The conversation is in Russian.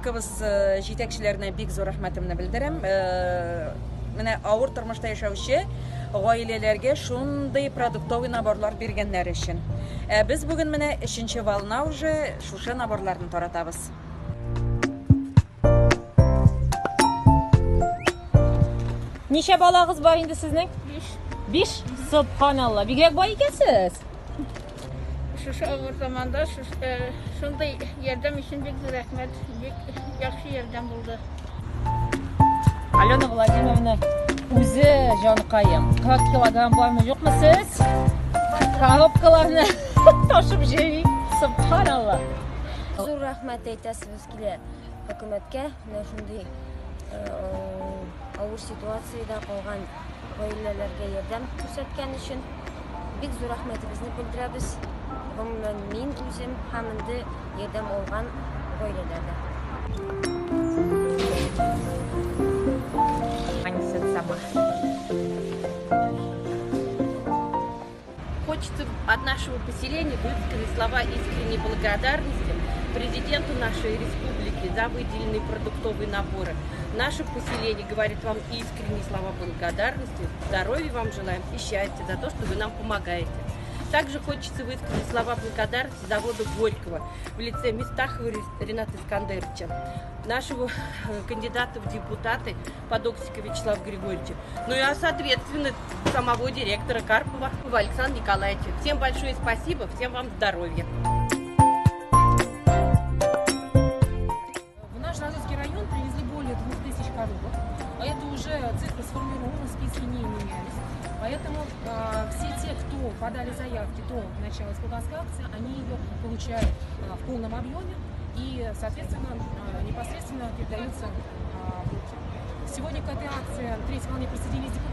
республикабыз җитәкчеләренә бик зур рәхмәтемне белдерәм. Менә авыр тормышта яшәүче гаиләләргә шундый продуктовый наборлар биргәннәр өчен. Без бүген менә 3нче волна уже шушы наборларны таратабыз. Ничә балагыз бар инде сезнең? 5. Subhanallah. Бигрәк бай икәнсез. Шушы авыр заманда шундай ярдәм өчен бик зур рәхмәт. Бик яхшы ярдәм булды. Алена Владимировна үзе җанкаем. 40 килограмм бармы, юкмы сез? Коробкаларны ташып җыйый. Subhanallah. Зур рәхмәт әйтәсебез килә хөкүмәткә, менә шундый авыр ситуациядә калган гаиләләргә ярдәм күрсәткән өчен бик зур рәхмәтебезне белдерәбез. Гомумән мин үзем һәм инде ярдәм алган гаиләләрдә. Хочется от нашего поселения высказать слова искренней благодарности президенту нашей республики за выделенные продуктовые наборы. Наше поселение говорит вам искренние слова благодарности, здоровья вам желаем и счастья за то, что вы нам помогаете. Также хочется высказать слова благодарности заводу Горького в лице Мистахова Рената Искандеровича, нашего кандидата в депутаты Подоксика Вячеслава Григорьевича, ну и, соответственно, самого директора Карпова Александра Николаевича. Всем большое спасибо, всем вам здоровья. В наш Радовский район привезли более 2000 коробок, а это уже цифры сформированы, списки не менялись. Поэтому все те, кто подали заявки до начала исполнительской акции, они ее получают в полном объеме и, соответственно, непосредственно передаются в руки. Сегодня к этой акции в третьей волне присоединились депутаты.